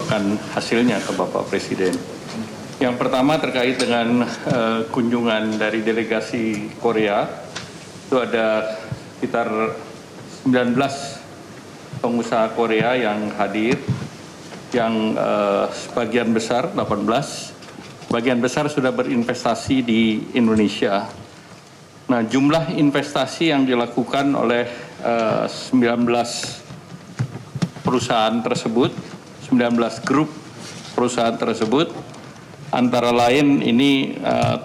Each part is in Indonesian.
melaporkan hasilnya ke Bapak Presiden. Yang pertama terkait dengan kunjungan dari delegasi Korea, itu ada sekitar 19 pengusaha Korea yang hadir, yang sebagian besar 18, sebagian besar sudah berinvestasi di Indonesia. Nah, jumlah investasi yang dilakukan oleh 19 perusahaan tersebut, 19 grup perusahaan tersebut, antara lain ini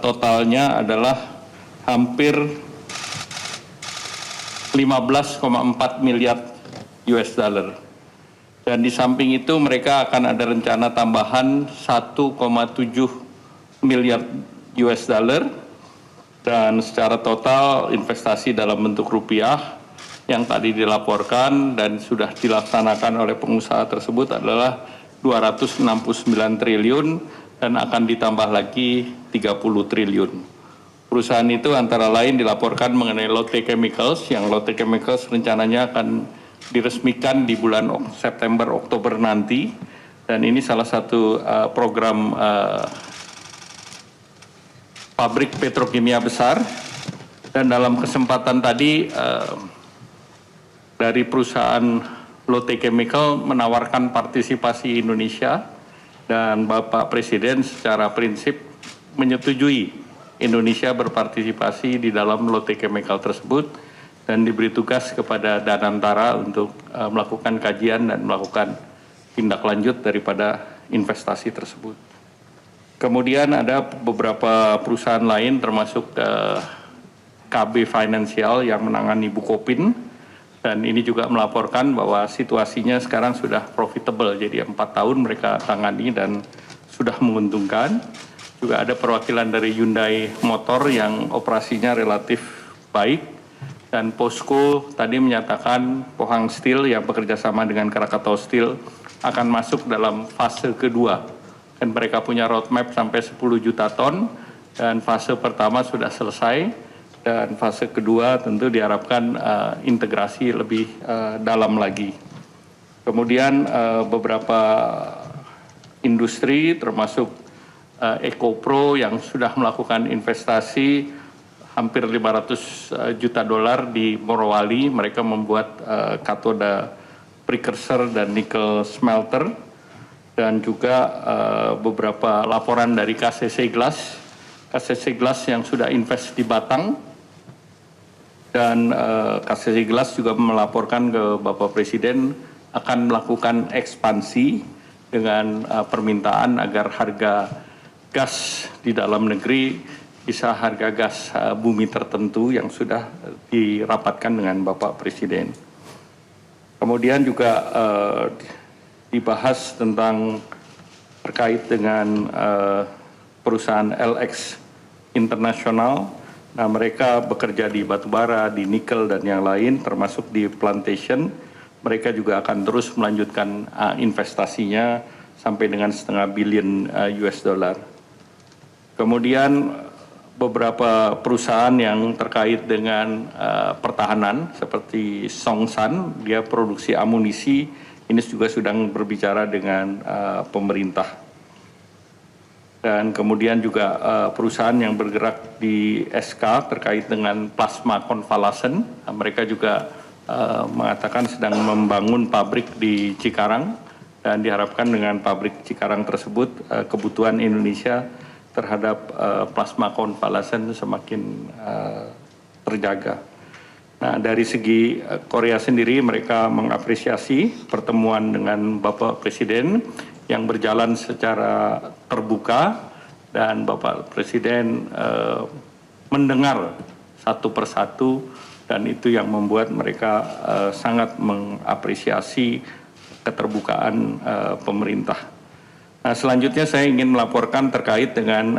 totalnya adalah hampir 15,4 miliar US dollar. Dan di samping itu mereka akan ada rencana tambahan 1,7 miliar US dollar, dan secara total investasi dalam bentuk rupiah yang tadi dilaporkan dan sudah dilaksanakan oleh pengusaha tersebut adalah 269 triliun dan akan ditambah lagi 30 triliun. Perusahaan itu antara lain dilaporkan mengenai Lotte Chemicals, yang Lotte Chemicals rencananya akan diresmikan di bulan September-Oktober nanti, dan ini salah satu program pabrik petrokimia besar. Dan dalam kesempatan tadi dari perusahaan Lotte Chemical menawarkan partisipasi Indonesia, dan Bapak Presiden secara prinsip menyetujui Indonesia berpartisipasi di dalam Lotte Chemical tersebut dan diberi tugas kepada Danantara untuk melakukan kajian dan melakukan tindak lanjut daripada investasi tersebut. Kemudian ada beberapa perusahaan lain termasuk KB Financial yang menangani Bukopin, dan ini juga melaporkan bahwa situasinya sekarang sudah profitable, jadi 4 tahun mereka tangani dan sudah menguntungkan. Juga ada perwakilan dari Hyundai Motor yang operasinya relatif baik, dan POSCO tadi menyatakan Pohang Steel yang bekerja sama dengan Krakatau Steel akan masuk dalam fase kedua, dan mereka punya roadmap sampai 10 juta ton, dan fase pertama sudah selesai, dan fase kedua tentu diharapkan integrasi lebih dalam lagi. Kemudian beberapa industri termasuk EcoPro yang sudah melakukan investasi hampir 500 juta dolar di Morowali. Mereka membuat katoda precursor dan nickel smelter, dan juga beberapa laporan dari KCC Glass yang sudah invest di Batang. Dan KCC Glass juga melaporkan ke Bapak Presiden akan melakukan ekspansi dengan permintaan agar harga gas di dalam negeri bisa harga gas bumi tertentu yang sudah dirapatkan dengan Bapak Presiden. Kemudian juga dibahas tentang terkait dengan perusahaan LX International. Nah, mereka bekerja di batubara, di nikel, dan yang lain, termasuk di plantation. Mereka juga akan terus melanjutkan investasinya sampai dengan 0,5 billion US dollar. Kemudian beberapa perusahaan yang terkait dengan pertahanan, seperti Songsan, dia produksi amunisi, ini juga sedang berbicara dengan pemerintah. Dan kemudian juga perusahaan yang bergerak di SK terkait dengan plasma konvalesen, mereka juga mengatakan sedang membangun pabrik di Cikarang, dan diharapkan dengan pabrik Cikarang tersebut kebutuhan Indonesia terhadap plasma konvalesen semakin terjaga. Nah, dari segi Korea sendiri, mereka mengapresiasi pertemuan dengan Bapak Presiden yang berjalan secara terbuka, dan Bapak Presiden mendengar satu persatu, dan itu yang membuat mereka sangat mengapresiasi keterbukaan pemerintah. Nah, selanjutnya saya ingin melaporkan terkait dengan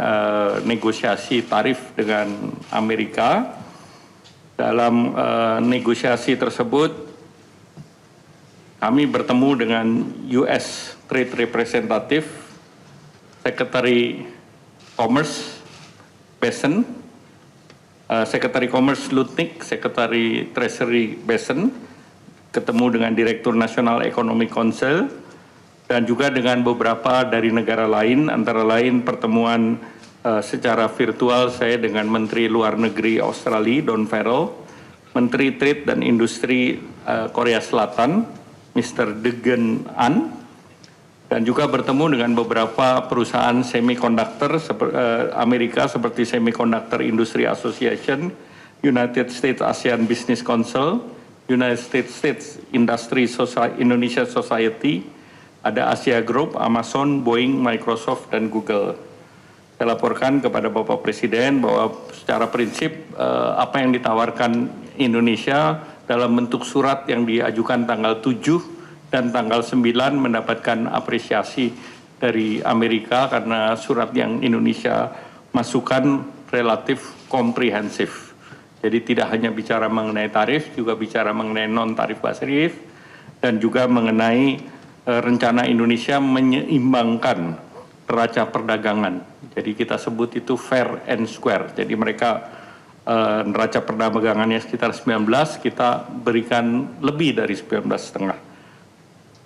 negosiasi tarif dengan Amerika. Dalam negosiasi tersebut, kami bertemu dengan US Trade Representative, Secretary Commerce Besen, Secretary Commerce Lutnick, Secretary Treasury Besen, ketemu dengan Direktur Nasional Economic Council, dan juga dengan beberapa dari negara lain, antara lain pertemuan secara virtual saya dengan Menteri Luar Negeri Australia, Don Farrell, Menteri Trade dan Industri Korea Selatan, Mr. Degen An, dan juga bertemu dengan beberapa perusahaan semikonduktor Amerika seperti Semiconductor Industry Association, United States ASEAN Business Council, United States Industry Indonesia Society, ada Asia Group, Amazon, Boeing, Microsoft, dan Google. Saya laporkan kepada Bapak Presiden bahwa secara prinsip apa yang ditawarkan Indonesia dalam bentuk surat yang diajukan tanggal 7 dan tanggal 9 mendapatkan apresiasi dari Amerika karena surat yang Indonesia masukkan relatif komprehensif. Jadi tidak hanya bicara mengenai tarif, juga bicara mengenai non-tarif tarif dan juga mengenai rencana Indonesia menyeimbangkan neraca perdagangan. Jadi kita sebut itu fair and square. Jadi mereka neraca perdagangannya sekitar 19, kita berikan lebih dari 19,5.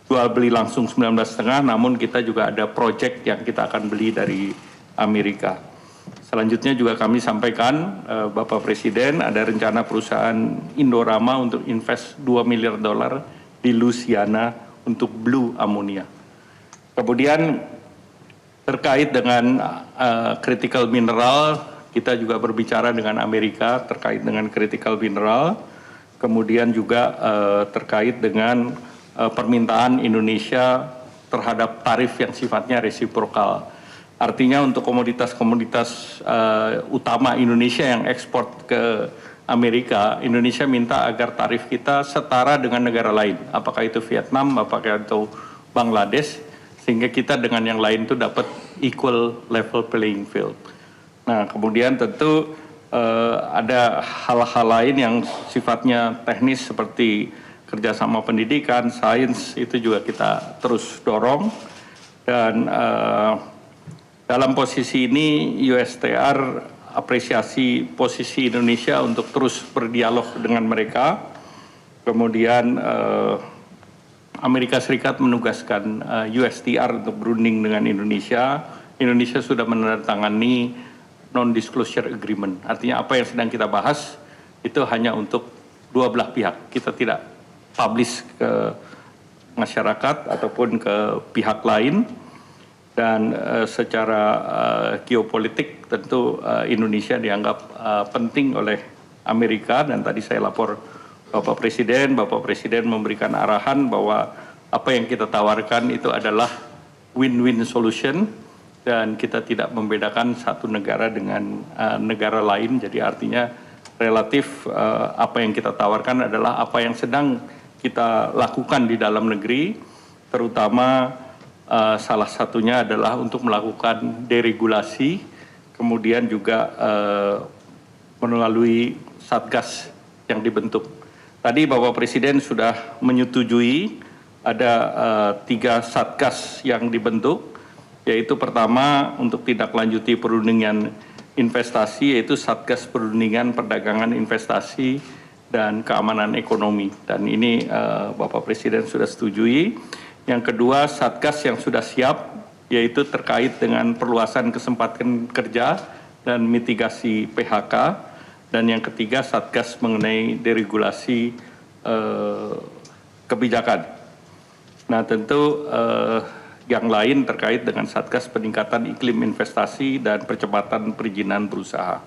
Jual beli langsung 19,5, namun kita juga ada project yang kita akan beli dari Amerika. Selanjutnya juga kami sampaikan Bapak Presiden ada rencana perusahaan Indorama untuk invest $2 miliar di Louisiana untuk blue ammonia. Kemudian terkait dengan critical mineral, kita juga berbicara dengan Amerika terkait dengan critical mineral, kemudian juga terkait dengan permintaan Indonesia terhadap tarif yang sifatnya resiprokal. Artinya untuk komoditas-komoditas utama Indonesia yang ekspor ke Amerika, Indonesia minta agar tarif kita setara dengan negara lain, apakah itu Vietnam, apakah itu Bangladesh, sehingga kita dengan yang lain itu dapat equal level playing field. Nah, kemudian tentu ada hal-hal lain yang sifatnya teknis seperti kerjasama pendidikan, sains, itu juga kita terus dorong. Dan dalam posisi ini USTR apresiasi posisi Indonesia untuk terus berdialog dengan mereka. Kemudian Amerika Serikat menugaskan USTR untuk berunding dengan Indonesia. Indonesia sudah menandatangani non-disclosure agreement. Artinya apa yang sedang kita bahas itu hanya untuk dua belah pihak. Kita tidak publish ke masyarakat ataupun ke pihak lain. Dan secara geopolitik tentu Indonesia dianggap penting oleh Amerika, dan tadi saya lapor Bapak Presiden memberikan arahan bahwa apa yang kita tawarkan itu adalah win-win solution dan kita tidak membedakan satu negara dengan negara lain. Jadi artinya relatif apa yang kita tawarkan adalah apa yang sedang kita lakukan di dalam negeri, terutama salah satunya adalah untuk melakukan deregulasi, kemudian juga melalui Satgas yang dibentuk. Tadi Bapak Presiden sudah menyetujui ada 3 Satgas yang dibentuk, yaitu pertama untuk tindak lanjuti perundingan investasi, yaitu Satgas Perundingan Perdagangan Investasi dan Keamanan Ekonomi. Dan ini Bapak Presiden sudah setujui. Yang kedua, Satgas yang sudah siap, yaitu terkait dengan perluasan kesempatan kerja dan mitigasi PHK. Dan yang ketiga, Satgas mengenai deregulasi kebijakan. Nah, tentu yang lain terkait dengan Satgas peningkatan iklim investasi dan percepatan perizinan berusaha.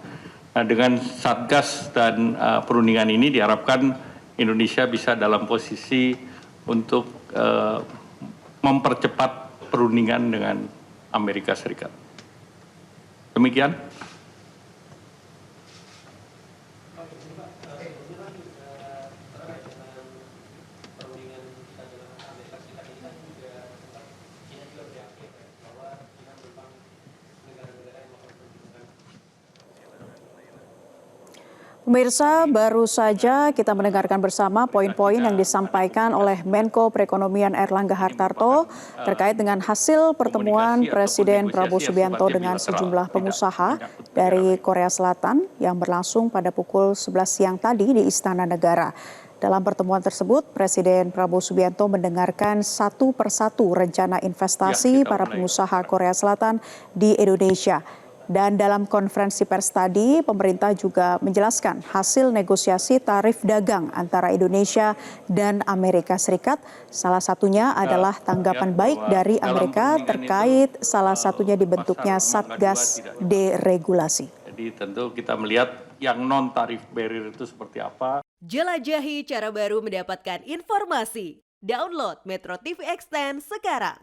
Nah, dengan Satgas dan perundingan ini diharapkan Indonesia bisa dalam posisi untuk mempercepat perundingan dengan Amerika Serikat. Demikian. Pemirsa, baru saja kita mendengarkan bersama poin-poin yang disampaikan oleh Menko Perekonomian Airlangga Hartarto terkait dengan hasil pertemuan Presiden Prabowo Subianto dengan sejumlah pengusaha dari Korea Selatan yang berlangsung pada pukul 11 siang tadi di Istana Negara. Dalam pertemuan tersebut, Presiden Prabowo Subianto mendengarkan satu persatu rencana investasi para pengusaha Korea Selatan di Indonesia. Dan dalam konferensi pers tadi, pemerintah juga menjelaskan hasil negosiasi tarif dagang antara Indonesia dan Amerika Serikat. Salah satunya adalah tanggapan baik dari Amerika terkait salah satunya dibentuknya Satgas Deregulasi. Jadi tentu kita melihat yang non-tarif barrier itu seperti apa. Jelajahi cara baru mendapatkan informasi. Download Metro TV Extend sekarang.